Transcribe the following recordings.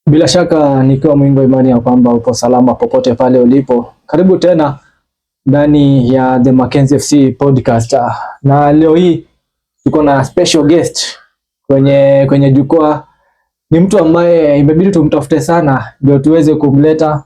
Bila shaka nikiwa mwingi wa imani ya kwamba upo salama popote pale ulipo. Karibu tena ndani ya The Mackenzie FC podcast. Na leo hii tuko na special guest kwenye jukwaa. Ni mtu ambaye imebidi tumtafute sana ndio tuweze kumleta.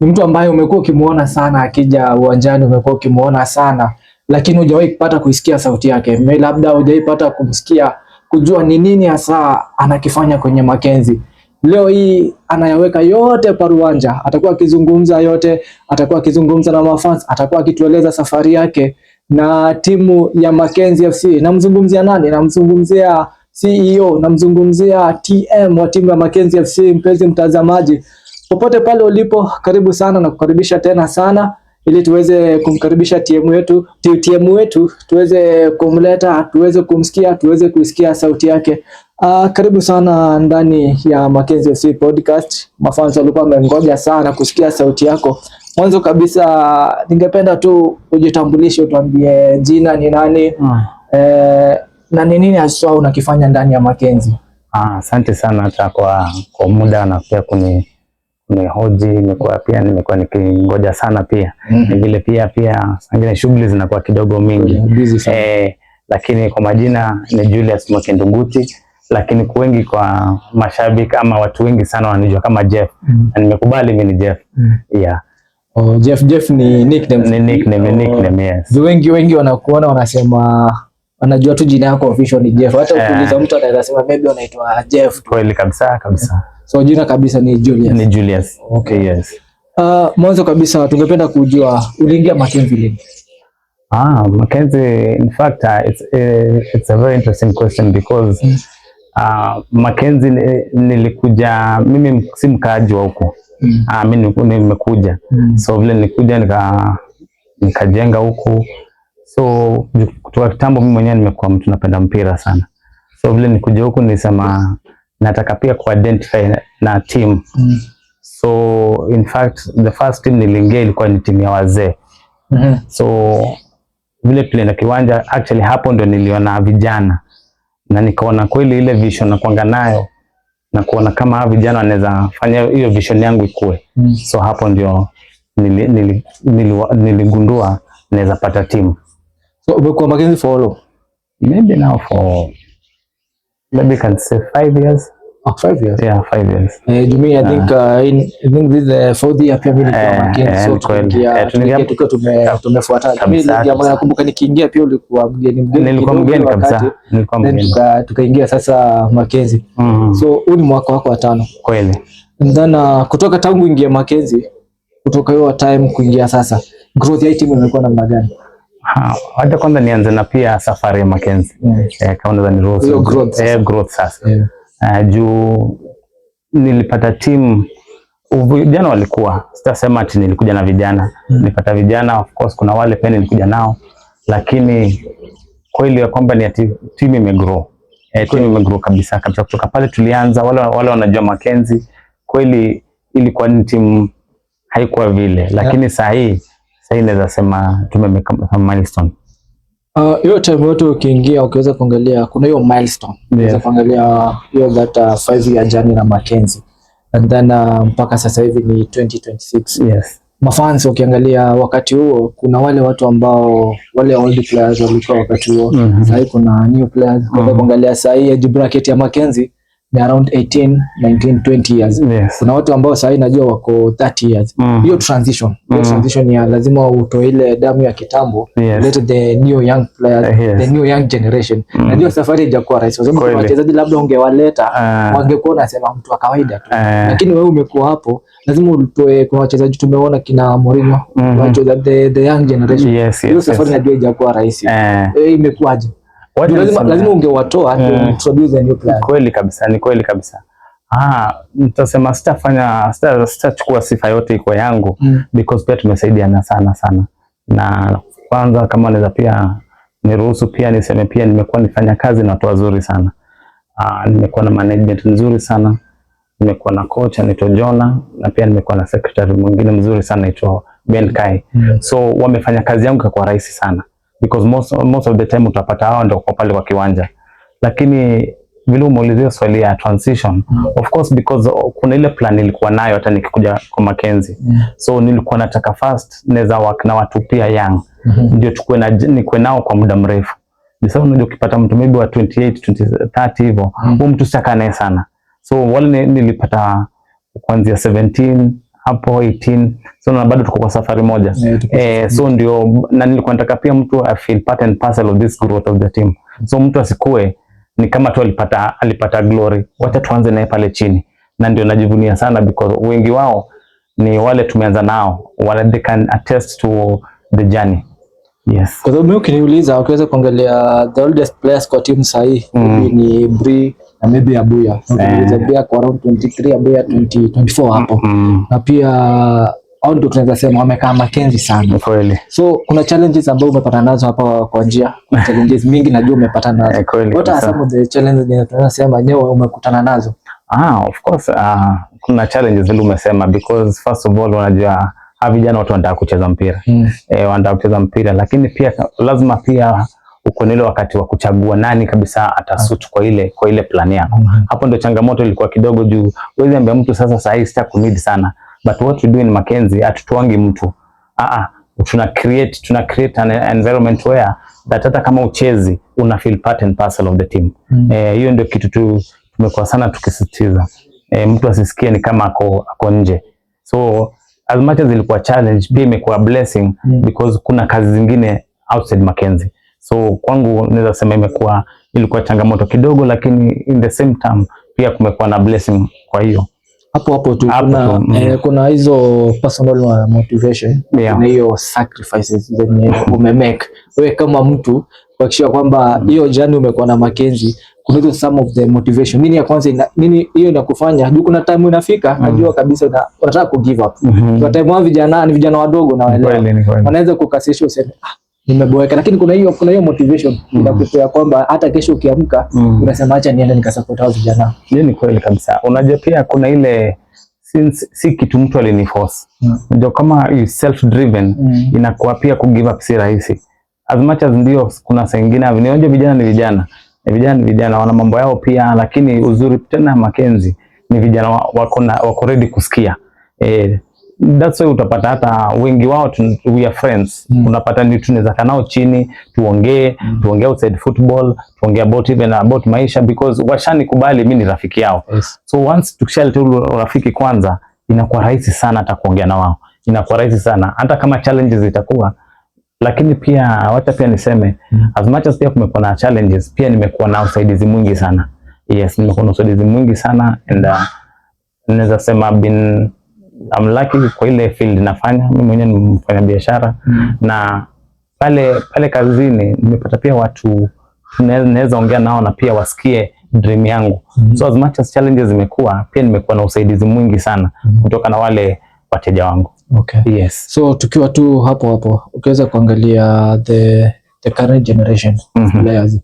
Ni mtu ambaye umekuwa ukimuona sana akija uwanjani, umekuwa ukimuona sana, lakini hujawahi kupata kuisikia sauti yake. Labda hujawahi pata kumsikia, kujua ni nini hasa anakifanya kwenye Mackenzie. Leo hii anayaweka yote kwa uwanja, atakuwa akizungumza yote, atakuwa akizungumza na mafans, atakuwa akitueleza safari yake na timu ya Mackenzie FC. Namzungumzia nani? Namzungumzia CEO, namzungumzia TM wa timu ya Mackenzie FC. Mpenzi mtazamaji, popote pale ulipo, karibu sana na kukaribisha tena sana, ili tuweze kumkaribisha TM wetu, tuweze kumleta, tuweze kumsikia, tuweze kusikia sauti yake. Karibu sana ndani ya Mackenzie FC podcast. Mafans walikuwa wamengoja sana kusikia sauti yako. Mwanzo kabisa ningependa tu ujitambulishe, utuambie jina ni nani, na ni nini hasa unakifanya ndani ya Mackenzie. Asante sana hata kwa muda na pia kunihoji. Nimekuwa nikingoja sana pia. Vile pia sangine shughuli zinakuwa kidogo mingi. Lakini kwa majina ni Julius Mwakinduguti, lakini wengi kwa mashabiki ama watu wengi sana wanijua kama Jeff. Na nimekubali mimi ni Jeff. Jeff ni nickname. Ni nickname, yes. Wengi wanakuona wanasema wanajua tu jina yako official ni Jeff. Hata ukiuliza mtu anaweza sema maybe anaitwa Jeff. Kweli kabisa. So jina kabisa ni Julius. Ni Julius. Okay. Yes. Mwanzo kabisa tungependa kujua uliingia Mackenzie lini? Mackenzie, in fact, it's a very interesting question because Mackenzie nilikuja, mimi si mkaaji wa huko. Mimi nimekuja. So vile nilikuja nikajenga huko. So kutoka kitambo mimi mwenyewe nimekuwa mtu napenda mpira sana. So vile nilikuja huko nilisema nataka pia ku-identify na team. So in fact the first team niliingia ilikuwa ni timu ya wazee. So vile play na kiwanja, actually hapo ndio niliona vijana na nikaona kweli ile vision na kuanga nayo na kuona kama hawa vijana wanaweza fanya hiyo vision yangu ikue. So hapo ndio niligundua naweza pata team. So umekuwa Mackenzie for how long? Maybe now for maybe can say 5 years. 5 years? Yeah, 5 years. Jumi, I think this is the fourth year pia mimi kwa Mackenzie. So tukiingia tumefuata. Mimi nakumbuka nikiingia pia ulikuwa mgeni. Nilikuwa mgeni kabisa. Tukaingia sasa Mackenzie. So huu ni mwaka wako wa 5. Kweli. Ndana kutoka tangu ingia Mackenzie, kutoka hiyo time kuingia sasa, growth ya timu imekuwa namna gani? Hata kwanza nianze na pia safari ya Mackenzie. Kama unaweza niruhusu growth sasa. Juu nilipata timu, vijana walikuwa, sitasema ati nilikuja na vijana. Nilipata vijana, of course kuna wale pia nilikuja nao, lakini kweli ya kwamba ni timu imegrow. Timu imegrow kabisa kutoka pale tulianza. Wale wanajua Mackenzie, kweli ilikuwa ni timu haikuwa vile, lakini sasa naweza sema tumemeka milestone. Hiyo time yote ukiingia ukiweza kuangalia kuna hiyo milestone. Unaweza kuangalia hiyo that 5 year journey na Mackenzie. And then mpaka sasa hivi ni 2026. Yes. Mafans ukiangalia wakati huo kuna wale watu ambao wale old players walikuwa wakati huo. Sasa kuna new players. Kwa kuangalia sasa hii age bracket ya Mackenzie ni around 18, 19, 20 years. Yes. Kuna watu ambao sasa najua wako 30 years. Hiyo transition. Transition ya lazima utoe ile damu ya kitambo. Let the new young players, the new young generation. Najua safari haijakuwa rahisi. Kwa sababu wachezaji labda ungewaleta wangekuwa nasema mtu wa kawaida tu. Lakini wewe umekuwa hapo, lazima utoe. Kuna wachezaji tumeona kina Mourinho, the young generation. Hiyo safari najua haijakuwa rahisi. Imekuaje? Lazima ungewatoa to introduce a new player. Ni kweli kabisa. Nitasema sitachukua sifa yote iko yangu, because pia tumesaidiana sana. Na kwanza kama naweza pia niruhusu pia niseme pia nimekuwa nifanya kazi na watu wazuri sana. Nimekuwa na management nzuri sana. Nimekuwa na coach anaitwa Jona, na pia nimekuwa na secretary mwingine mzuri sana anaitwa Ben Kai. So wamefanya kazi yangu kwa rahisi sana. Because most of the time utapata hao ndio kwa pale kwa kiwanja. Lakini vile umeulizia swali ya transition, of course because kuna ile plan nilikuwa nayo hata nikikuja kwa Mackenzie. So nilikuwa nataka first naweza work na watu pia young. Ndio nikuwe nao kwa muda mrefu. Sasa unajua ukipata mtu maybe wa 28, 30 hivyo, huyo mtu sitaka naye sana. So wale nilipata kuanzia 17 hapo 18, so na bado tuko kwa safari moja. So ndio na nilikuwa nataka pia mtu I feel part and parcel of this growth of the team. So mtu asikue ni kama tu alipata glory, wacha tuanze naye pale chini. Na ndio najivunia sana because wengi wao ni wale tumeanza nao, wale they can attest to the journey. Yes. Kwa sababu ukiniuliza ukiweza kuangalia the oldest players kwa timu sahi ni Bri na maybe Abuya. Ukiniuliza Bri kwa around 23, Abuya 24 hapo. Na pia au ndio tunaweza sema wamekaa Mackenzie sana. Kweli. So kuna challenges ambazo umepata nazo hapa kwa njia. Kuna challenges mingi najua umepata nazo. What are some of the challenges tunaweza sema nyewe umekutana nazo? Of course kuna challenges zile umesema because first of all unajua vijana watu wanataka kucheza mpira. Wanataka kucheza mpira lakini pia lazima pia uko nile wakati wa kuchagua nani kabisa atasuit kwa ile plan yako. Hapo ndio changamoto ilikuwa kidogo juu wewe ambia mtu sasa hii sita kumid sana. But what we do in Mackenzie atutuangi mtu. Tuna create an environment where that hata kama uchezi una feel part and parcel of the team. Hiyo ndio kitu tumekuwa sana tukisisitiza. Mtu asisikie ni kama ako nje. So as much as ilikuwa challenge pia imekuwa blessing because kuna kazi zingine outside Mackenzie. So kwangu naweza sema ilikuwa changamoto kidogo lakini in the same time pia kumekuwa na blessing kwa hiyo. Hapo tu kuna hizo personal motivation na hiyo sacrifices zenye umemake wewe kama mtu kuhakikisha kwamba hiyo journey umekuwa na Mackenzie. Kuna hizo some of the motivation nini ya kwanza nini hiyo inakufanya juu kuna time unafika najua kabisa unataka ku give up. Kwa time wa vijana wadogo na wale wanaweza kukasisha useme nimeboeka lakini kuna hiyo motivation inakupea kwamba hata kesho ukiamka unasema acha niende nikasupport hao vijana. Hiyo ni kweli kabisa. Unajua pia kuna ile si kitu mtu aliniforce. Ndio kama self driven inakuwa pia ku give up si rahisi. As much as ndio kuna saa nyingine unajua vijana ni vijana wana mambo yao pia lakini uzuri tena Mackenzie ni vijana wako ready kusikia. That's why utapata hata wengi wao we are friends. Unapata ni tunaweza kanao chini tuongee outside football, tuongee about maisha because washani kubali mimi ni rafiki yao. So once tukishaleta rafiki kwanza inakuwa rahisi sana hata kuongea na wao. Inakuwa rahisi sana hata kama challenges zitakuwa lakini pia wacha pia niseme as much as pia kumekuwa na challenges pia nimekuwa na usaidizi mwingi sana. Yes, nimekuwa na usaidizi mwingi sana and naweza sema I'm lucky kwa ile field nafanya. Mimi mwenyewe ni mfanya biashara na pale kazini nimepata pia watu tunaweza ongea nao na pia wasikie dream yangu. So as much as challenges zimekuwa pia nimekuwa na usaidizi mwingi sana kutoka na wale wateja wangu. Yes. So tukiwa tu hapo ukiweza kuangalia the current generation players,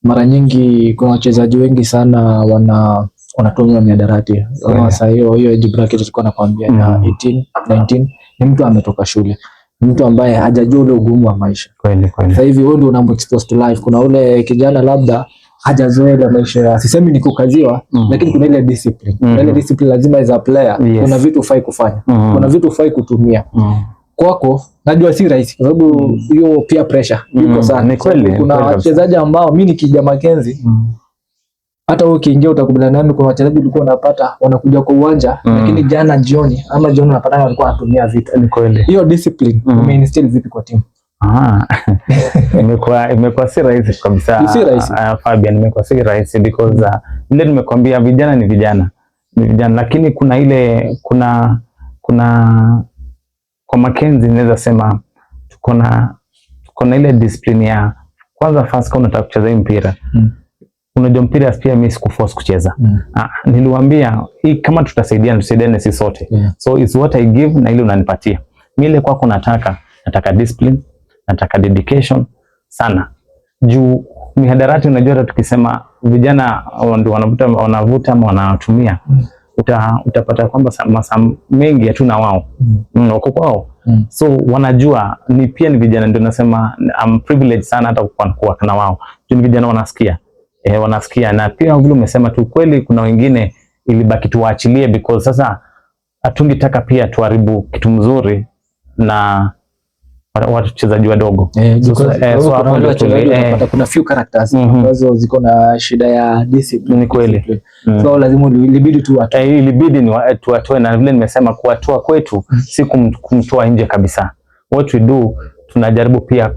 mara nyingi kuna wachezaji wengi sana wanatumia miadarati. Sasa hiyo age bracket tulikuwa nakwambia ya 18, 19 ni mtu ametoka shule. Mtu ambaye hajajua ule ugumu wa maisha. Kweli. Sasa hivi wewe ndio unamexpose to life. Kuna ule kijana labda hajazoea maisha. Sisemi ni kukaziwa lakini kuna ile discipline. Ile discipline lazima as a player kuna vitu ufai kufanya. Kuna vitu ufai kutumia. Kwako najua si rahisi kwa sababu hiyo peer pressure iko sana. Ni kweli. Kuna wachezaji ambao mimi nikija Mackenzie hata ukiingia utakubaliana nami kuna wachezaji ulikuwa unapata wanakuja kwa uwanja lakini jana jioni unapata walikuwa wanatumia vitu. Ni kweli. Hiyo discipline umeinstill vipi kwa timu? Imekuwa si rahisi kabisa. Si rahisi. Fabian, imekuwa si rahisi because vile nimekwambia vijana ni vijana lakini kuna ile kuna kwa Mackenzie naweza sema tuko na ile discipline ya kwanza first kama unataka kucheza mpira. Unajua mpira pia mimi sikuforce kucheza. Niliwaambia hii kama tutasaidiana sisi sote. So it's what I give na ile unanipatia. Mimi ile kwako nataka discipline, nataka dedication sana. Juu mihadarati unajua hata tukisema vijana ndio wanavuta ama wanatumia utapata kwamba masaa mengi hatuna wao. Wako kwao. So wanajua ni vijana ndio nasema I'm privileged sana hata kuwa na wao. Juu vijana wanasikia. wanasikia. Na pia vile umesema tu kweli, kuna wengine ilibaki tuwaachilie because sasa hatungetaka pia tuharibu kitu mzuri na wachezaji wadogo. Kuna few characters ambazo ziko na shida ya discipline. Ni kweli. So lazima ilibidi tu ilibidi ni tuwatoe, na vile nimesema kuwatoa kwetu si kumtoa nje kabisa. What we do, tunajaribu pia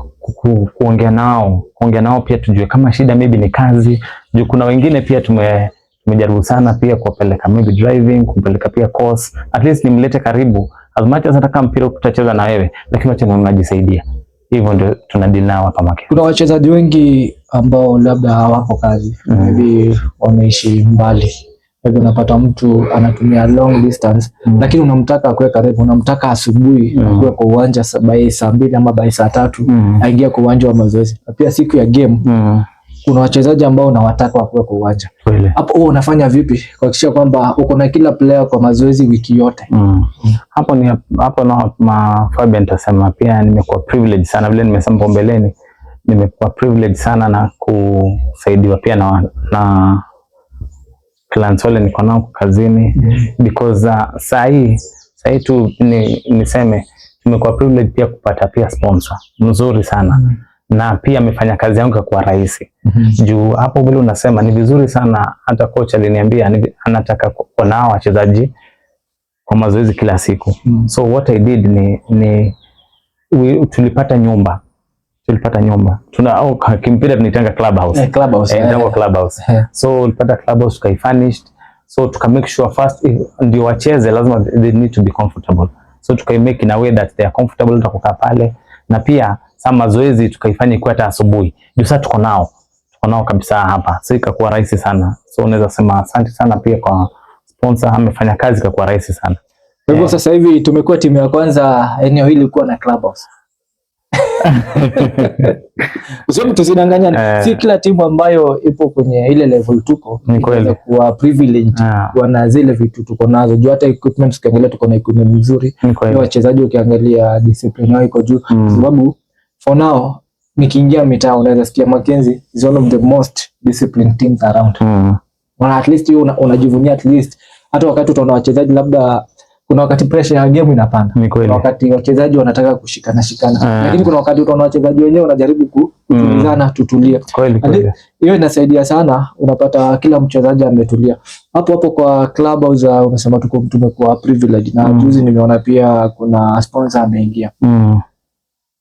kuongea nao pia tujue kama shida maybe ni kazi. Juu kuna wengine pia tumejaribu sana pia kuwapeleka maybe driving, kumpeleka pia course, at least nimlete karibu. As much as hata kama mpira tutacheza na wewe, lakini wacha unajisaidia. Hivyo ndio tunadili nao hapa Mackenzie. Kuna wachezaji wengi ambao labda hawako kazi, maybe wanaishi mbali. Hivyo unapata mtu anatumia long distance, lakini unamtaka kuwe karibu, unamtaka asubuhi akuwe kwa uwanja by saa 2 ama by saa 3 aingia kwa uwanja wa mazoezi. Na pia siku ya game kuna wachezaji ambao unawataka wakuwe kwa uwanja. Hapo unafanya vipi kuhakikisha kwamba uko na kila player kwa mazoezi wiki yote? Hapo na Fabian tasema pia nimekuwa privilege sana, vile nimesema hapo mbeleni, nimekuwa privilege sana na kusaidiwa pia na clients wale niko nao kazini because sahi tu niseme tumekuwa privilege pia kupata pia sponsor mzuri sana. Na pia amefanya kazi yangu kwa rahisi. Juu hapo vile unasema ni vizuri sana, hata coach aliniambia anataka kuona wachezaji kwa mazoezi kila siku. So what I did ni tulipata nyumba. Kimpira tunaitanga clubhouse. Clubhouse. So tulipata clubhouse tukaifurnished. So tuka make sure first ndio wacheze lazima they need to be comfortable. So tuka make in a way that they are comfortable utakukaa pale, na pia sama mazoezi tukaifanya kwa hata asubuhi. Ndio sasa tuko nao kabisa hapa. So ikakuwa rahisi sana. So unaweza sema asante sana pia kwa sponsor, amefanya kazi kwa rahisi sana. Kwa hivyo sasa hivi tumekuwa timu ya kwanza eneo hili kuwa na clubhouse. Useme tusidanganyane, si kila timu ambayo ipo kwenye ile level tuko inaweza kuwa privileged kuwa na zile vitu tuko nazo. Juu hata equipment ukiangalia tuko na equipment nzuri, wachezaji ukiangalia discipline yao iko juu. Sababu for now nikiingia mitaa unaweza sikia Mackenzie is one of the most disciplined teams around. Wana at least unajivunia at least, hata wakati utaona wachezaji labda kuna wakati pressure ya game inapanda. Wakati wachezaji wanataka kushikana, lakini kuna wakati utaona wachezaji wenyewe wanajaribu kutulizana, tutulie. Hiyo inasaidia sana, unapata kila mchezaji ametulia. Hapo kwa clubhouse unasema tumekuwa privilege, na juzi nimeona pia kuna sponsor ameingia.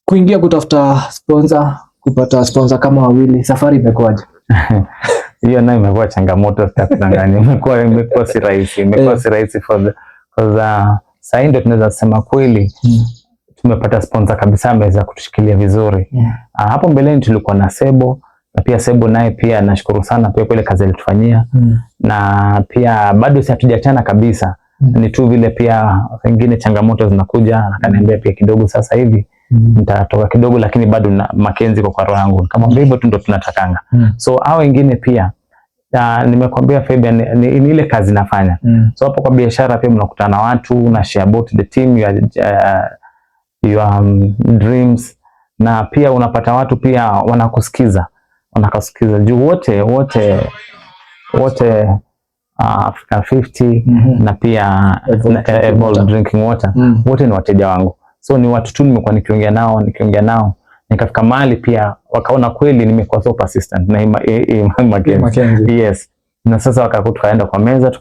Kuingia kutafuta sponsor, kupata sponsor kama wawili, safari imekuwaje? Hiyo nayo imekuwa changamoto, sitakudanganya. Imekuwa si rahisi for sasa ndio tunaweza sema kweli tumepata sponsor kabisa ameweza kutushikilia vizuri. Hapo mbeleni tulikuwa na Sebo, na pia Sebo naye pia nashukuru sana pia kwa ile kazi alitufanyia. Na pia bado si hatujachana kabisa. Ni tu vile pia wengine changamoto zinakuja, akaniambia pia kidogo sasa hivi nitatoka kidogo, lakini bado na Mackenzie kwa roho yangu kama hivyo tu ndo tunatakanga. So hao wengine pia nimekwambia Fabian ni ile kazi nafanya. So hapo kwa biashara pia mnakutana watu, una share about the team, your dreams, na pia unapata watu pia wanakusikiza juu wote Africa 50 na pia Evolve Drinking Water wote ni wateja wangu. So ni watu tu nimekuwa nikiongea nao nikafika mahali pia wakaona kweli nimekuwa so persistent na Mackenzie. Yes. Na sasa tukaenda kwa meza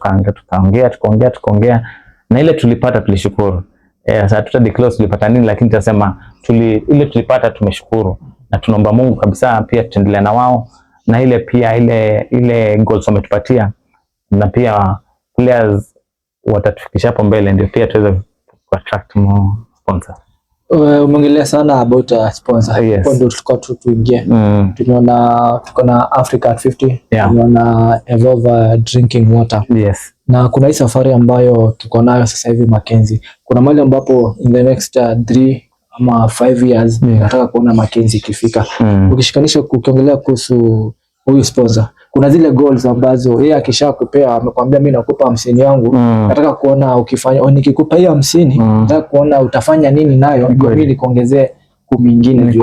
tukaongea na ile tulipata tulishukuru. Sasa tutadeclose tulipata nini, lakini tutasema ile tulipata tumeshukuru, na tunaomba Mungu kabisa pia tuendelee na wao, na ile pia ile goals wametupatia, na pia players watatufikisha hapo mbele, ndio pia tuweze attract more sponsors. Umeongelea sana about sponsor. Yes. Ndio tulikuwa tuingie. Tumeona tuko na Africa 50, tumeona Evolve Drinking Water. Yes. Na kuna hii safari ambayo tuko nayo sasa hivi Mackenzie. Kuna mahali ambapo in the next 3 ama 5 years nataka kuona Mackenzie ikifika. Ukishikanisha ukiongelea kuhusu huyu sponsor, kuna zile goals ambazo yeye akishakupea amekwambia mimi nakupa 50 yangu, nataka kuona ukifanya nikikupa hiyo 50 nataka kuona utafanya nini nayo, mimi nikuongezee mingine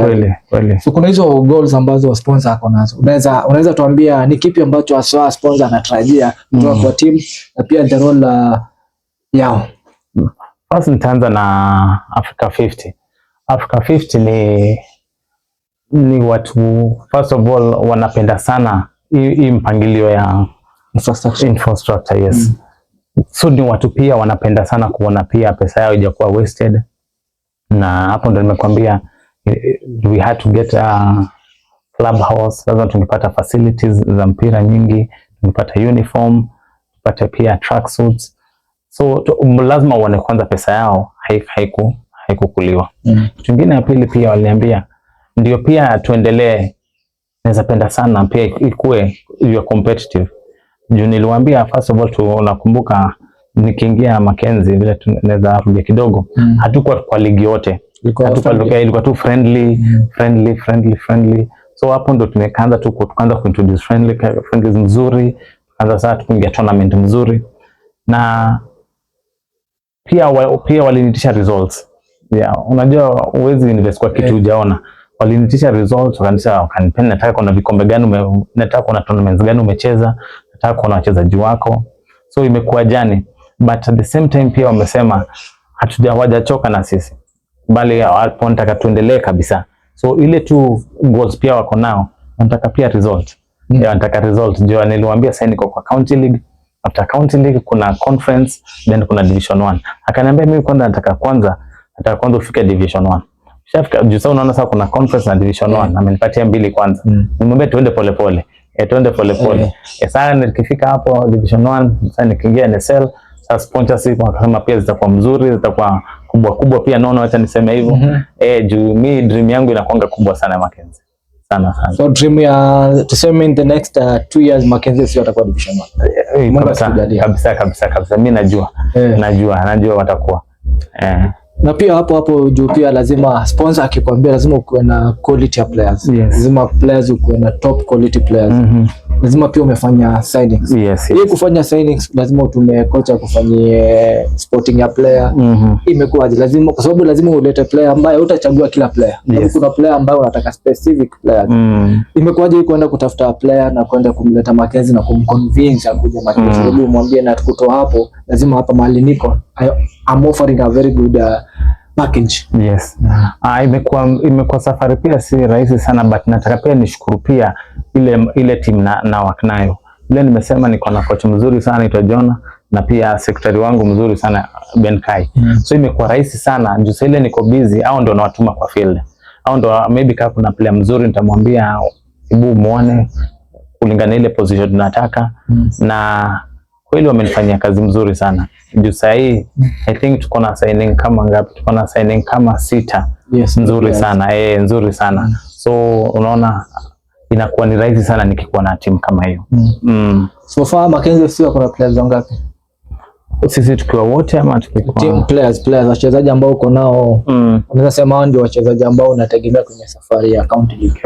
kweli. So kuna hizo goals ambazo sponsor ako nazo. Unaweza tuambia ni kipi ambacho aswa sponsor anatarajia kutoka kwa team na pia the role yao? First nitaanza na Africa 50. Africa 50 ni watu first of all wanapenda sana hii mpangilio ya infrastructure yes. So ni watu pia wanapenda sana kuona pia pesa yao haijakuwa wasted, na hapo ndo nimekwambia we had to get a clubhouse. Lazima tungepata facilities za mpira nyingi, tungepata uniform, tupate pia track suits. So lazima uone kwanza pesa yao haikukuliwa. Kitu kingine ya pili pia waliniambia ndio pia tuendelee, naweza penda sana pia ikue you competitive. Juu niliwaambia first of all unakumbuka nikiingia Mackenzie vile tunaweza rudia kidogo, hatukuwa kwa ligi yote, ilikuwa tu friendly. So hapo ndo tukaanza kuintroduce friendly mzuri, tukaanza sasa tukiingia tournament mzuri, na pia walinitisha results. Yeah, unajua uwezi invest kwa kitu hujaona. Walinitisha results, wakanipenda nataka kuna vikombe gani nataka kuna tournaments gani umecheza, nataka kuna wachezaji wako. So imekuwa jani, but at the same time pia wamesema hawajachoka na sisi, bali hapo nataka tuendelee kabisa. So ile tu goals pia wako nao, nataka pia result. Nataka result. Ndio niliwaambia sasa niko kwa county league, after county league kuna conference, then kuna division 1. Akaniambia mimi kwanza nataka kwanza ufike division 1. Shafika juu sasa unaona sasa kuna conference na division 1, amenipatia 2 kwanza. Nimwambia tuende polepole. Sasa nikifika hapo division 1, sasa nikiingia NSL, sasa sponsorship wakasema pia zitakuwa mzuri, zitakuwa kubwa pia, naona acha niseme hivyo. Juu mimi dream yangu inakuanga kubwa sana Mackenzie. Sana. So dream ya tuseme in the next 2 years Mackenzie sio atakuwa division 1. Kabisa. Mimi najua watakuwa. Na pia hapo juu pia lazima sponsor akikwambia lazima ukuwe na quality ya players. Lazima players ukuwe na top quality players. Lazima pia umefanya signings. Ili kufanya signings lazima utume kocha kufanyie sporting ya player. Imekuwa lazima, kwa sababu lazima ulete player ambaye utachagua kila player. Kuna player ambaye unataka specific player. Imekuwaje kwenda kutafuta player na kwenda kumleta Mackenzie na kumconvince akuja Mackenzie, sababu umwambie na tukutoa hapo, lazima hapa mahali niko I'm offering a very good package. Imekuwa safari pia si rahisi sana, but nataka pia nishukuru pia ile team na waknayo. Vile nimesema niko na coach mzuri sana anaitwa Jona, na pia secretary wangu mzuri sana Ben Kai. So imekuwa rahisi sana juu sasa ile niko busy, au ndo nawatuma kwa field, au ndo maybe kama kuna player mzuri nitamwambia hebu muone kulingana ile position tunataka. Na kweli wamenifanyia kazi mzuri sana. Juu sasa hii I think tuko na signing kama ngapi? Tuko na signing kama 6. Nzuri sana. Nzuri sana. So unaona inakuwa ni rahisi sana nikikuwa na timu kama hiyo. So far Mackenzie sio kuna players wangapi? Sisi tukiwa wote ama tukiwa team players wachezaji ambao uko nao, unaweza sema ndio wachezaji ambao unategemea kwenye safari ya county league?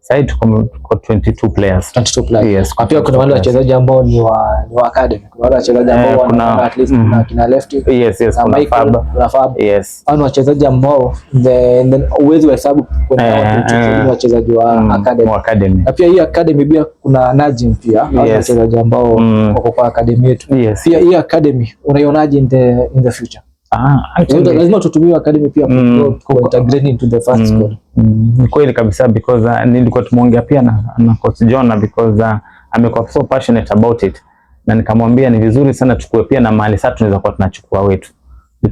Sasa tuko 22 players. 22 players. Yes. Pia kuna wale wachezaji ambao ni wa academy. Kuna wale wachezaji ambao wana at least kuna kina left. Yes, kuna Fab. Yes. Hao wachezaji ambao then uwezo wa hesabu kuna wachezaji wa academy. Na pia hii academy pia kuna Najim pia, wachezaji ambao wako kwa academy yetu. Pia hii academy unaionaje in the future? Lazima tutumie academy pia kwa integrate into the first squad. Ni kweli kabisa, because nilikuwa tumeongea pia na coach John, because amekuwa so passionate about it, na nikamwambia ni vizuri sana tukue pia na mahali sasa tunaweza kuwa tunachukua wetu.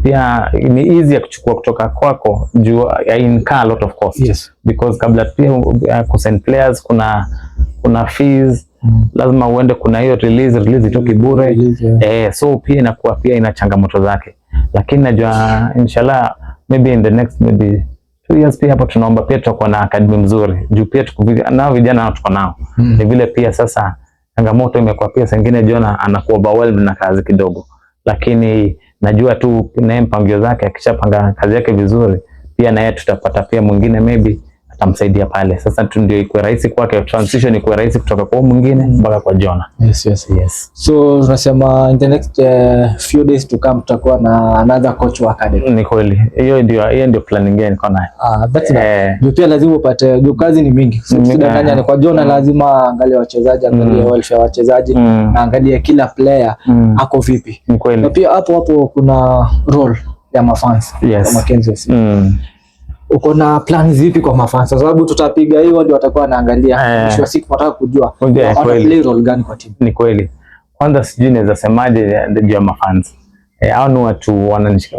Pia ni easy ya kuchukua kutoka kwako juu incur a lot of cost. Because kabla pia kusign players kuna fees, lazima uende, kuna hiyo release itoki bure. So pia inakuwa pia ina changamoto zake, lakini najua inshallah maybe in the next 2 years pia hapo tunaomba pia tutakuwa na academy mzuri juu pia na vijana tuko nao. Ni vile pia sasa changamoto imekuwa pia sengine Jona anakuwa overwhelmed na kazi kidogo, lakini najua tu na mpangilio zake akishapanga kazi yake vizuri pia na yeye tutapata pia mwingine maybe atamsaidia pale. Sasa tu ndio ikuwe rahisi kwake, transition ikuwe rahisi kutoka kwa mwingine mpaka kwa Jonah. Yes. So tunasema in the next few days to come tutakuwa na another coach wa academy. Ni kweli. Hiyo ndio plan nyingine niko nayo. That's right. Pia lazima upate kazi ni mingi. Usidanganya ni kwa Jonah lazima angalie wachezaji, angalie welfare wachezaji, na angalie kila player ako vipi. Ni kweli. Na pia hapo kuna role ya mafans kwa Mackenzie FC. Uko na plan zipi kwa mafans? Kwa sababu tutapiga hiyo ndio watakuwa wanaangalia. Mwisho wa siku nataka kujua play role gani kwa timu. Ni kweli. Kwanza sijui naweza semaje juu ya mafans. Hao ni watu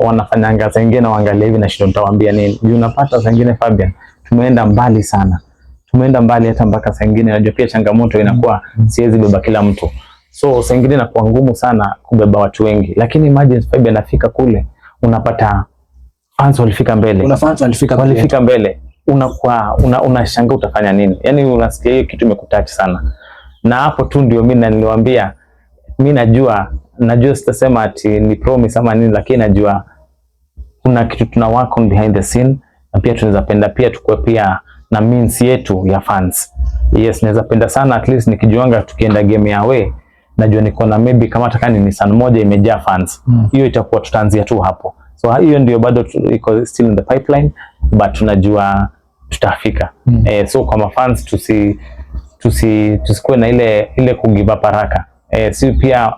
wanafanyanga saa nyingine waangalia hivi na shindo nitawaambia nini. Juu unapata saa nyingine Fabian, tumeenda mbali sana. Tumeenda mbali hata mpaka saa nyingine najua pia changamoto inakuwa siwezi beba kila mtu. So saa nyingine inakuwa ngumu sana kubeba watu wengi. Lakini imagine Fabian anafika kule unapata fans walifika mbele. Kuna fans walifika mbele. Unakuwa unashangaa utafanya nini? Yaani unasikia hiyo kitu imekutouch sana. Na hapo tu ndio mimi niliwaambia mimi najua sitasema ati ni promise ama nini, lakini najua kuna kitu tuna work on behind the scene, na pia tunaweza penda pia tukue pia na means yetu ya fans. Yes, naweza penda sana at least nikijuanga tukienda game ya away najua niko na maybe kama hata ni Nissan moja imejaa fans. Hiyo itakuwa tutaanzia tu hapo. So hiyo ndio bado iko still in the pipeline, but tunajua tutafika. So kwa mafans tusikuwe na ile kugive up haraka. Si pia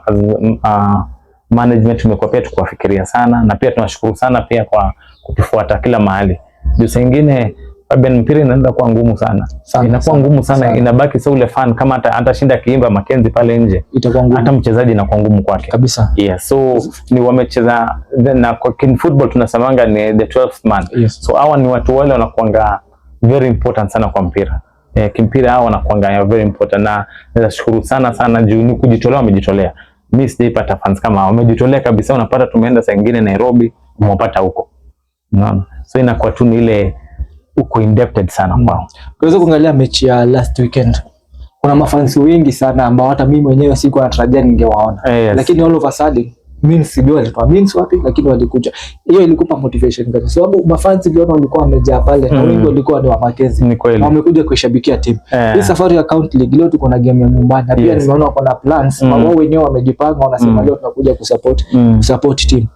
management tumekuwa pia tukuwafikiria sana, na pia tunashukuru sana pia kwa kutufuata kila mahali. Ndio saa nyingine Fabian, mpira inaenda kuwa ngumu sana. Inakuwa ngumu sana. Inabaki sasa ule fan kama atashinda kiimba Mackenzie pale nje, itakuwa ngumu. Hata mchezaji inakuwa ngumu kwake kabisa. So ni wamecheza na kwa kin football tunasemanga ni the 12th man. So hawa ni watu wale wanakuanga very important sana kwa mpira. Kimpira hawa wanakuanga very important, na nashukuru sana juu ni kujitolea, wamejitolea. Mimi sijaipata fans kama wamejitolea kabisa. Unapata tumeenda saa nyingine Nairobi, umepata huko. Unaona? So inakuwa tu ni ile uko indebted sana kwao. Unaweza kuangalia mechi ya last weekend. Kuna mafansi wengi sana ambao hata mimi mwenyewe sikuwa natarajia ningewaona. Lakini all of a sudden mimi sijui walitoa means wapi, lakini walikuja. Hiyo ilikupa motivation gani? Sababu mafansi niliona walikuwa wamejaa pale na wengi walikuwa ni wa Mackenzie. Wamekuja kuishabikia timu. Hii safari ya County League leo tuko na game ya nyumbani. Na pia nimeona wako na plans. Wao wenyewe wamejipanga, wanasema leo tunakuja kusupport team.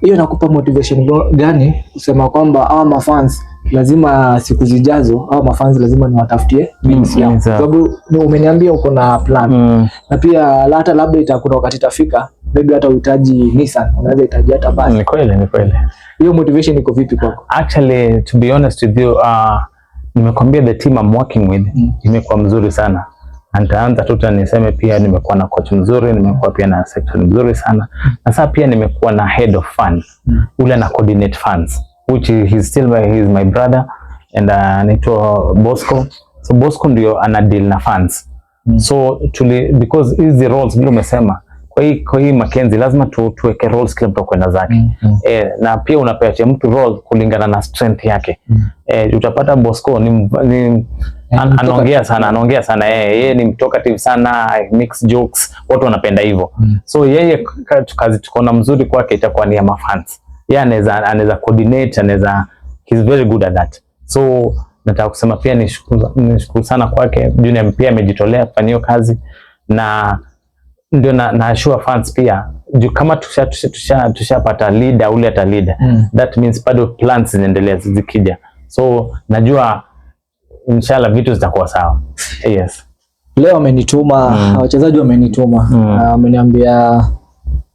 Hiyo inakupa motivation gani kusema kwamba hawa mafans lazima siku zijazo hawa mafans lazima niwatafutie means yao? Sababu umeniambia uko na plan. Na pia hata labda itakuna wakati itafika maybe hata uhitaji Nissan, unaweza hitaji hata basi. Ni kweli. Hiyo motivation iko vipi kwako? Actually, to be honest with you, nimekwambia the team I'm working with imekuwa mzuri sana. Nitaanza tu niseme pia nimekuwa na coach mzuri, nimekuwa pia na sector mzuri sana. Na sasa pia nimekuwa na head of fans. Ule na coordinate fans, which he is my brother, and anaitwa Bosco. So Bosco ndio ana deal na fans. So because hizi roles vile umesema, kwa hii Mackenzie lazima tuweke roles kila mtu kwenda zake. Na pia unapeacha mtu role kulingana na strength yake. Utapata Bosco ni anaongea sana yeye ni talkative sana, mix jokes, watu wanapenda hivyo. So yeye kazi tukaona mzuri kwake itakuwa ni ya mafans. Yeye anaweza coordinate, he's very good at that. So nataka kusema pia nishukuru sana kwake. Junior pia amejitolea kufanya hiyo kazi, na ndio na assure fans pia kama tushapata leader ule ata leader, that means bado plans zinaendelea zikija. So najua inshallah vitu zitakuwa sawa. Yes. Leo wamenituma, wachezaji wamenituma, wameniambia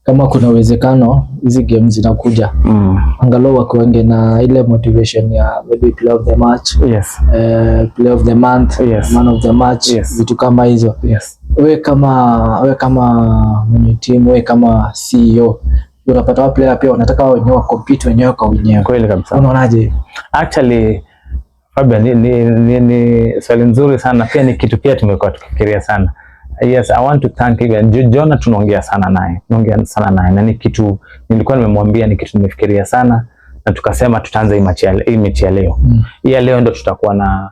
kama kuna uwezekano hizi games zinakuja angalau wakuenge na ile motivation ya maybe play of the match, play of the month, man of the match, vitu kama hizo. Wewe kama mwenye timu, wewe kama CEO, unapata wa player pia wanataka wao wenyewe compete wenyewe kwa wenyewe. Kweli kabisa. Unaonaje? Actually Fabian, ni swali nzuri sana, pia ni kitu pia tumekuwa tukifikiria sana. Yes, I want to thank even Jonah, tunaongea sana naye, na ni kitu nilikuwa nimemwambia, ni kitu nimefikiria sana, na tukasema tutaanza hii mechi ya leo. Hii ya leo ndio tutakuwa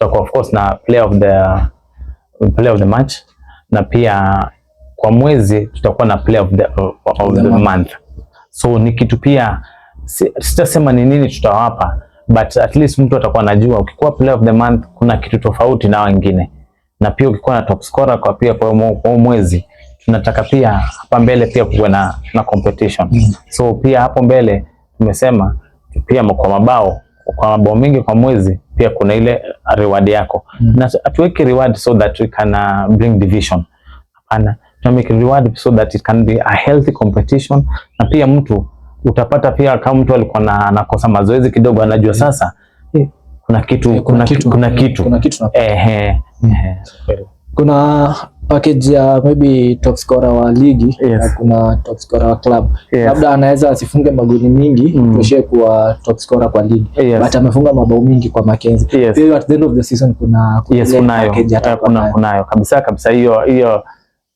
of course na player of the match, na pia kwa mwezi tutakuwa na player of the month. So ni kitu pia sitasema ni nini tutawapa, but at least mtu atakuwa anajua ukikuwa player of the month kuna kitu tofauti na wengine, na pia ukikuwa na top scorer kwa pia kwa mwezi, tunataka pia hapa mbele pia kuwe na competition. So pia hapo mbele tumesema pia kwa mabao mingi kwa mwezi pia kuna ile reward yako. Na atuweke reward so that we can bring division. Hapana, tunamake reward so that it can be a healthy competition. Na pia mtu utapata pia kama mtu alikuwa anakosa mazoezi kidogo, anajua sasa kuna kitu kuna package ya maybe top scorer wa ligi na kuna top scorer wa club. Labda anaweza asifunge magoli mingi toshe kwa top scorer kwa ligi, but amefunga mabao mingi kwa Mackenzie. Pia at the end of the season kuna package kunayo kabisa. Hiyo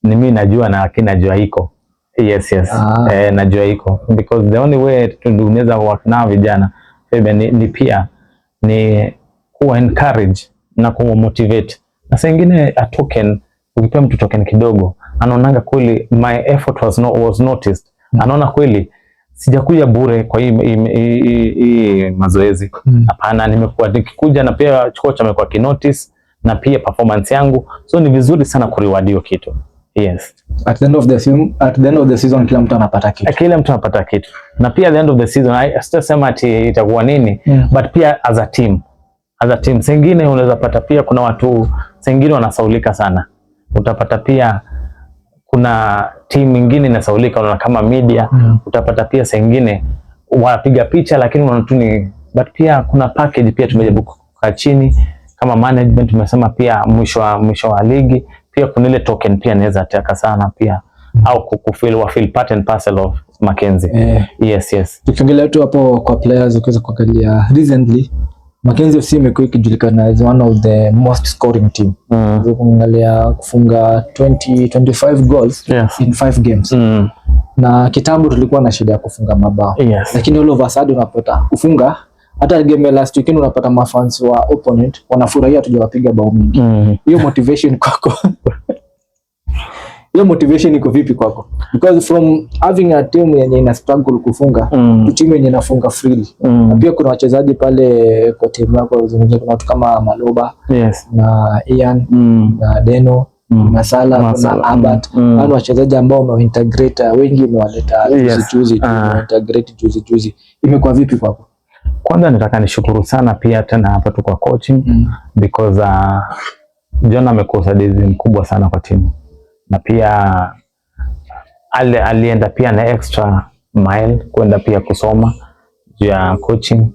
ni mimi najua na kinajua iko. Najua iko because the only way tunaweza work na vijana ni pia ni kuwa encourage na kuwa motivate. Na saa nyingine a token, ukipea mtu token kidogo, anaonanga kweli my effort was noticed. Anaona kweli sijakuja bure kwa hii mazoezi. Hapana, nimekuwa nikikuja, na pia coach amekuwa kinotice na pia performance yangu, so ni vizuri sana kurewardiwa kitu. At the end of the season kila mtu anapata kitu. Na pia at the end of the season sitasema ati itakuwa nini, but pia as a team sengine unaweza pata pia kuna watu sengine wanasaulika sana. Utapata pia kuna team nyingine inasaulika, unaona kama media. Utapata pia sengine wapiga picha lakini wanatuni, but pia kuna package pia tumejaribu kukaa chini kama management, tumesema pia mwisho wa ligi pia kuna ile token pia inaweza taka sana pia, au feel part and parcel of Mackenzie. Tukiongelea tu hapo kwa players, ukiweza kuangalia recently Mackenzie FC imekuwa ikijulikana as one of the most scoring team. Ukiangalia kufunga 25 goals in 5 games. Na kitambo tulikuwa na shida ya kufunga mabao. Lakini all of a sudden unapata kufunga, hata game last weekend unapata mafans wa opponent wanafurahia tujawapiga bao mingi. Hiyo motivation kwako. Hiyo motivation iko vipi kwako? Because from having a team yenye ina struggle kufunga to team yenye inafunga freely. Na pia kuna wachezaji pale kwa timu yako, kuna watu kama Maloba na Ian na Deno na Sala na Albert. Hao wachezaji ambao wameintegrate, wengi wamewaleta juzi. Imekuwa vipi kwako? Kwanza nataka nishukuru sana pia tena hapa tu kwa coaching because John amekuwa usaidizi mkubwa sana kwa timu, na pia alienda pia na extra mile kwenda pia kusoma juu ya coaching,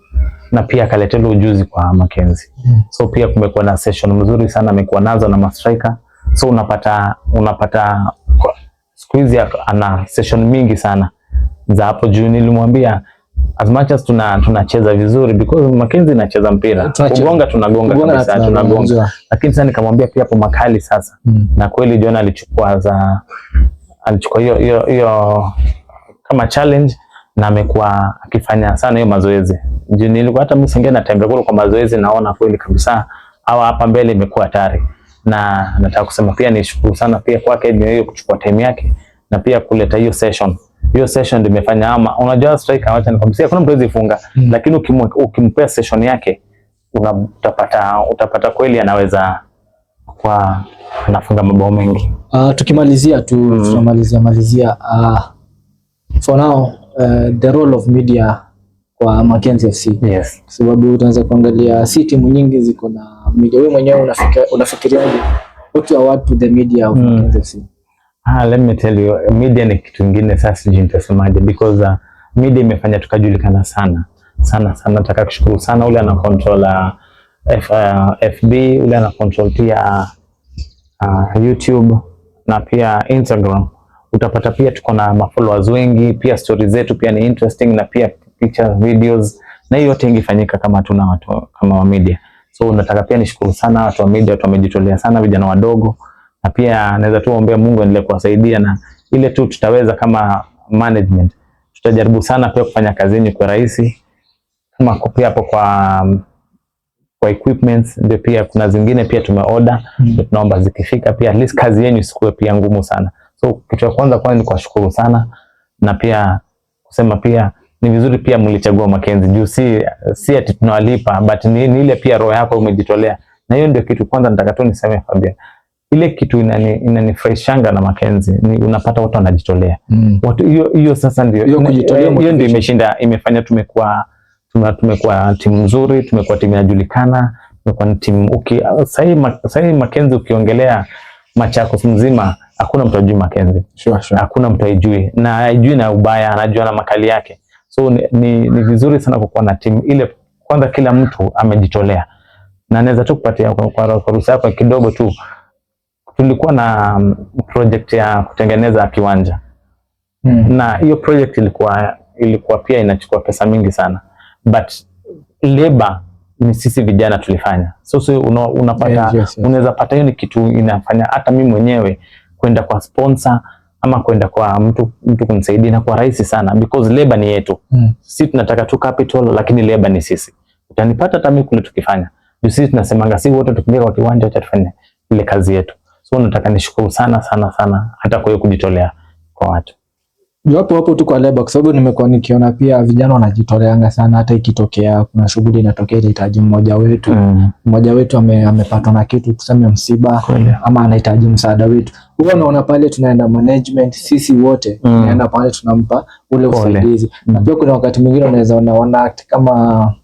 na pia akaletea ujuzi kwa Mackenzie. So pia kumekuwa na session mzuri sana amekuwa nazo na mastriker, so unapata siku hizi ana session mingi sana za hapo juu. Nilimwambia as much as tunacheza vizuri because Mackenzie anacheza mpira, kugonga tunagonga kabisa, tunagonga. Lakini sasa nikamwambia pia hapo makali sasa. Na kweli John alichukua hiyo kama challenge, na amekuwa akifanya sana hiyo mazoezi. Nilikuwa hata mimi singena tembea kwa mazoezi, naona kweli kabisa hapa mbele imekuwa hatari. Na nataka kusema pia nishukuru sana pia kwake hiyo kuchukua time yake, na pia kuleta hiyo session. Hiyo session ndio imefanya unajua striker, acha nikwambia kuna mtu hawezi funga, lakini ukimpea session yake utapata kweli anaweza kwa anafunga mabao mengi. Tukimalizia tunamalizia for now the role of media kwa Mackenzie FC. Sababu utaanza kuangalia si timu nyingi ziko na media. Wewe mwenyewe unafikiriaje what you are to the media of Mackenzie FC? Let me tell you, media ni kitu kingine sasa sijui nitasemaje, because media imefanya tukajulikana sana. Nataka kushukuru sana ule ana control FB, ule ana control pia YouTube na pia Instagram. Utapata pia tuko na mafollowers wengi, pia stories zetu pia ni interesting, na pia pictures, videos, na hiyo yote ingefanyika kama tuna watu kama wa media. So nataka pia nishukuru sana watu wa media, watu wamejitolea sana, vijana wadogo. Na pia naweza tu omba Mungu aendelee kuwasaidia, na ile tu tutaweza kama management tutajaribu sana pia kufanya kazini kwa rahisi, kama kupia hapo kwa equipments. Ndio pia kuna zingine pia tumeorder, tunaomba zikifika pia at least kazi yenu isikuwe pia ngumu sana. So kitu cha kwanza ni kuwashukuru sana, na pia kusema pia ni vizuri pia mlichagua Mackenzie juu si ati tunawalipa, but ni ile pia roho yako umejitolea. Na hiyo ndio kitu kwanza nataka tu niseme Fabian, ile kitu inanifurahishanga na Mackenzie ni unapata watu wanajitolea. Watu hiyo sasa ndio hiyo ndio imefanya tumekuwa timu nzuri, tumekuwa timu inajulikana, tumekuwa timu sasa Mackenzie ukiongelea Machakos mzima hakuna mtu ajui Mackenzie. Sure. Hakuna mtu ajui na ajui na ubaya, anajua na makali yake. So ni vizuri sana kuwa na timu ile, kwanza kila mtu amejitolea. Na naweza tu kupatia kwa ruhusa yako kidogo tu, tulikuwa na project ya kutengeneza kiwanja. Na hiyo project ilikuwa pia inachukua pesa mingi sana, but labor ni sisi vijana tulifanya. So unapata unaweza pata hiyo ni kitu inafanya hata mimi mwenyewe kwenda kwa sponsor ama kwenda kwa mtu kunisaidia na kwa rahisi sana, because labor ni yetu. Sisi tunataka tu capital, lakini labor ni sisi. Utanipata hata mimi kule tukifanya. Sisi tunasemanga si wote tukiingia kwa kiwanja acha tufanye ile kazi yetu. So nataka nishukuru sana hata kwa hiyo kujitolea kwa watu. Hapo tu kwa labor, kwa sababu nimekuwa nikiona pia vijana wanajitoleanga sana, hata ikitokea kuna shughuli inatokea inahitaji mmoja wetu amepatwa na kitu, tuseme msiba ama anahitaji msaada wetu, huwa naona pale tunaenda management sisi wote tunaenda pale tunampa ule usaidizi. Na pia kuna wakati mwingine unaweza wana act kama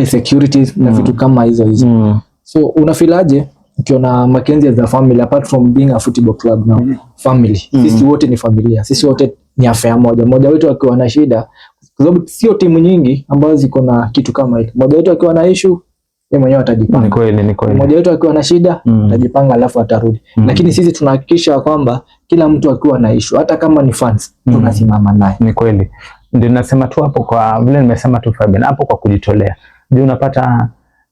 securities na vitu kama hizo. So unafilaje ukiona Mackenzie as a family, apart from being a football club now, family? Sisi wote ni familia, sisi wote ni afya moja. Mmoja wetu akiwa na shida, kwa sababu sio timu nyingi ambazo ziko na kitu kama hilo. Mmoja wetu akiwa na issue, yeye mwenyewe atajipanga. Ni kweli. Mmoja wetu akiwa na shida, atajipanga alafu atarudi. Lakini sisi tunahakikisha kwamba kila mtu akiwa na issue, hata kama ni fans, tunasimama naye. Ni kweli. Ndio nasema tu hapo, kwa vile nimesema tu Fabian, hapo kwa kujitolea. Ndio unapata,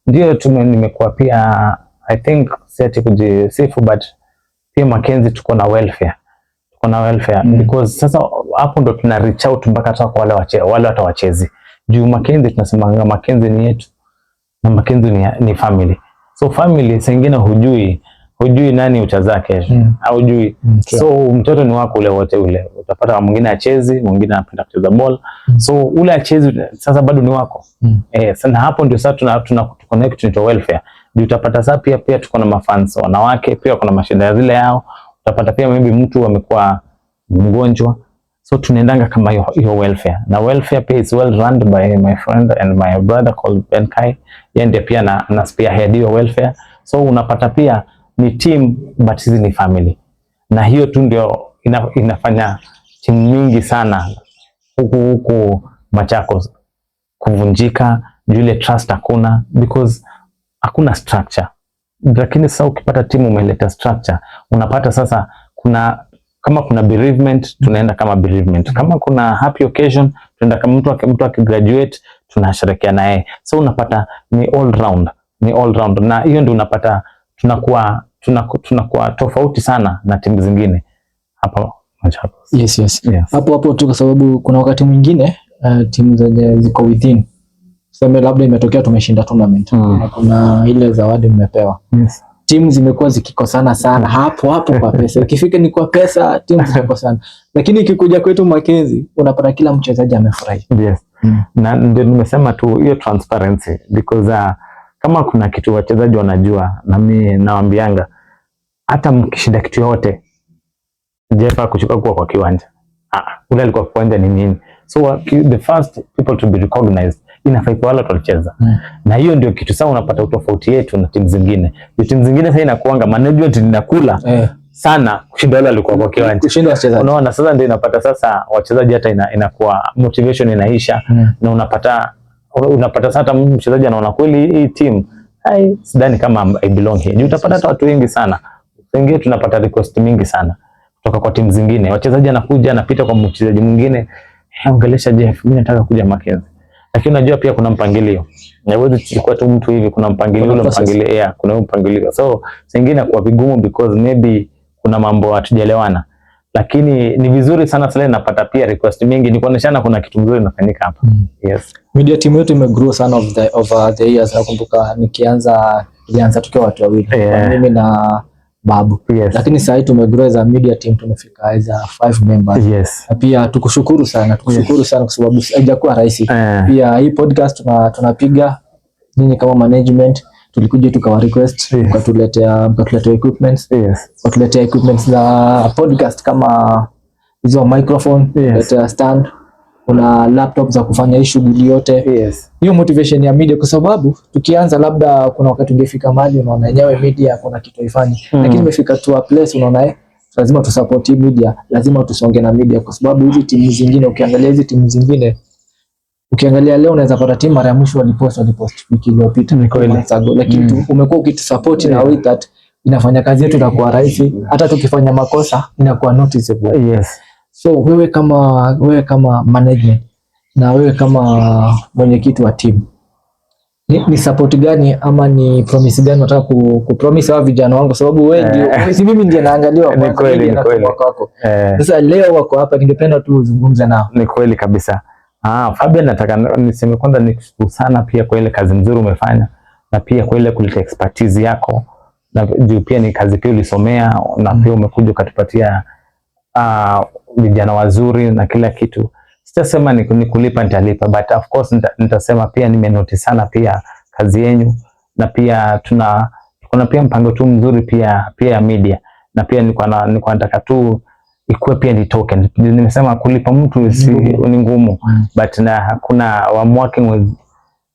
ndio nimekuwa pia I think siati kujisifu, but pia Mackenzie tuko na welfare. Because sasa hapo ndo tuna reach out mpaka hata kwa wale hata wachezi. Juu Mackenzie tunasema Mackenzie ni yetu na Mackenzie ni family. So family sengine hujui nani utaza kesho. Hujui. So mtoto ni wako ule wote ule. Utapata mwingine achezi, mwingine anapenda kucheza ball. So ule achezi sasa bado ni wako. Sana hapo ndio sasa tuna connect to welfare. Ndio utapata sasa pia tuko na mafans wanawake, pia kuna mashida zile yao. Utapata pia maybe mtu amekuwa mgonjwa. So tunaendanga kama hiyo welfare. Na welfare pia is well run by my friend and my brother called Ben Kai. Yeye ndiye pia na spearhead hiyo welfare. So unapata pia ni team but hizi ni family. Na hiyo tu ndio inafanya timu mingi sana huku Machakos kuvunjika, ile trust hakuna, because hakuna structure. Lakini sasa ukipata timu umeleta structure, unapata sasa kama kuna bereavement tunaenda kama bereavement, kama kuna happy occasion tunaenda kama mtu akigraduate tunasherehekea naye. So unapata ni all round, na hiyo ndio unapata tunakuwa tofauti sana na timu zingine hapa Machakos. Yes. Hapo tu, kwa sababu kuna wakati mwingine timu zenye ziko within, sema labda imetokea tumeshinda tournament, kuna ile zawadi mmepewa. Timu zimekuwa zikikosana sana hapo kwa pesa. Ikifika ni kwa pesa, timu zimekosana. Lakini ikikuja kwetu Mackenzie, unapata kila mchezaji amefurahi. Na ndio nimesema tu hiyo transparency, because kama kuna kitu wachezaji wanajua, na mimi nawaambianga hata mkishinda kitu yote, Jeff kuchukua kwa kiwanja. Ule alikuwa kwa kiwanja ni nini? So the first people to be recognized inafaa kwa wale walicheza. Na hiyo ndio kitu sasa unapata utofauti yetu na timu zingine. Timu zingine sasa inakuanga management inakula sana kushinda wale walikuwa kwa kiwanja. Kushinda wachezaji. Unaona sasa ndio inapata sasa wachezaji hata inakuwa motivation inaisha, na unapata sasa hata mchezaji anaona kweli hii team sidhani kama I belong here. Utapata hata watu wengi sana. Wengine tunapata request mingi sana kutoka kwa timu zingine. Wachezaji anakuja anapita kwa mchezaji mwingine, ongelesha Jeff, mimi nataka kuja Mackenzie. Lakini unajua pia kuna mpangilio. Haiwezi kuchukua tu mtu hivi, kuna mpangilio, kuna mpangilio. So zingine kwa vigumu because maybe kuna mambo hatujaelewana. Lakini ni vizuri sana sasa napata pia request mingi ni kuoneshana kuna kitu mzuri inafanyika hapa. Yes. Media team yetu imegrow sana over the years. Nakumbuka ilianza tukiwa watu wawili. Mimi na Babu. Yes. Lakini sasa tumegrow as a media team, tumefika as a 5 members. Yes. Na pia tukushukuru sana kwa sababu haijakuwa rahisi. Pia hii podcast tunapiga nyinyi kama management tulikuja tukawa request mkatuletea equipments. Mkatuletea equipments za podcast kama hizo microphone, letea stand, kuna laptop za kufanya hii shughuli yote. Hiyo motivation ya media, kwa sababu tukianza labda kuna wakati ungefika mahali unaona yenyewe media kuna kitu ifanye, lakini imefika to a place unaona lazima tu support media, lazima tusonge na media, kwa sababu hizi timu zingine ukiangalia leo unaweza pata timu mara ya mwisho walipost wiki iliyopita, lakini umekuwa ukitusupport na with that inafanya kazi yetu inakuwa rahisi, hata tukifanya makosa inakuwa noticeable. So wewe kama management na wewe kama mwenyekiti wa timu, ni support gani ama ni promise gani unataka kupromise hao vijana wangu? Sababu wewe ndio, si mimi ndiye naangaliwa kwa kweli wako. Sasa leo wako hapa, ningependa tu uzungumze nao. Ni kweli kabisa. Fabian, nataka niseme kwanza nikushukuru sana pia kwa ile kazi nzuri umefanya, na pia kwa ile kuleta expertise yako, na juu pia ni kazi pia ulisomea, na pia umekuja ukatupatia vijana wazuri na kila kitu. Sitasema ni kulipa nitalipa, but of course nitasema pia nimenotice sana pia kazi yenu, na pia kuna pia mpango tu mzuri pia ya media, na pia nilikuwa nataka tu ikuwe pia ni token. Nimesema kulipa mtu ni ngumu, but I'm working with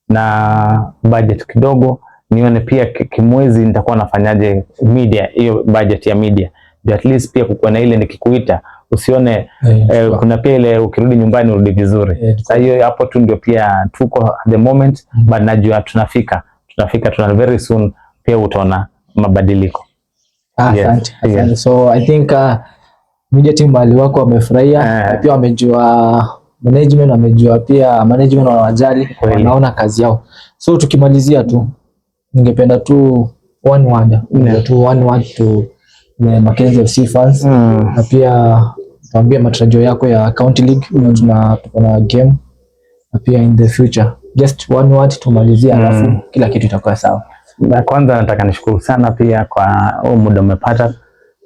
na budget kidogo, nione pia kimwezi nitakuwa nafanyaje media, hiyo budget ya media, at least pia kukuwa na ile nikikuita usione kuna pia ile ukirudi nyumbani urudi vizuri. Sasa hiyo hapo tu ndio pia tuko at the moment, but najua tunafika tuna very soon pia utaona mabadiliko. Asante. So I think media team wali wako wamefurahia, pia wamejua management wanawajali, wanaona kazi yao. So tukimalizia tu, ningependa tu one word to the Mackenzie FC fans, na pia tuambie matarajio yako ya County League, tuko na game, na pia in the future, just one word tumalizia, alafu kila kitu itakuwa sawa. Na kwanza nataka nishukuru sana pia kwa muda umepata.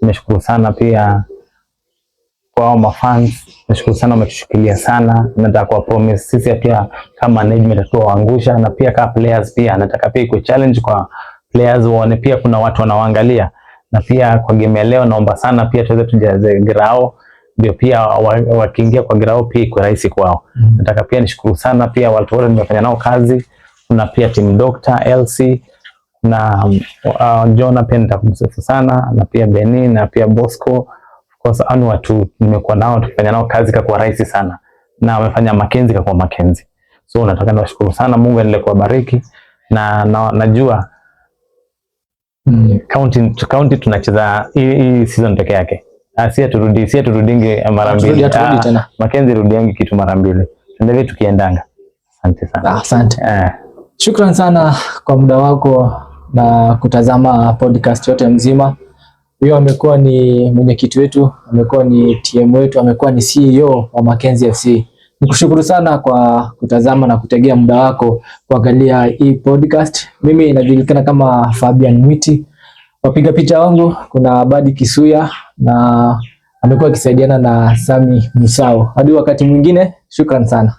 Nimeshukuru sana pia kwa mafans, nashukuru sana, umetushikilia sana. Nataka kwa promise sisi pia kama management tutawaangusha, na pia kama players pia nataka pia ku challenge kwa players waone pia kuna watu wanawaangalia, na pia kwa game ya leo naomba sana pia tuweze tujaze grao, ndio pia wakiingia kwa grao pia iko rahisi kwao. Nataka pia nishukuru sana pia watu wote nimefanya nao kazi, kuna pia team Dr. LC na Jonah pia nitakumsifu sana, na pia Benin na pia Bosco. Kwa sababu watu nimekuwa nao tukifanya nao kazi kwa rahisi sana, na wamefanya Mackenzie kwa Mackenzie. So nataka niwashukuru sana, Mungu aendelee kuwabariki, na najua county tunacheza hii season peke yake. Turudinge mara mbili. Mackenzie rudiangi kitu mara mbili. Tuendelee tukiendanga. Asante sana. Asante. Shukrani sana kwa muda wako na kutazama podcast yote mzima. Huyo amekuwa ni mwenyekiti wetu, amekuwa ni TM wetu, amekuwa ni CEO wa Mackenzie FC. Nikushukuru sana kwa kutazama na kutegea muda wako kuangalia hii podcast. Mimi najulikana kama Fabian Mwiti. Wapiga picha wangu kuna Badi Kisuya, na amekuwa akisaidiana na Sami Musao. Hadi wakati mwingine, shukrani sana.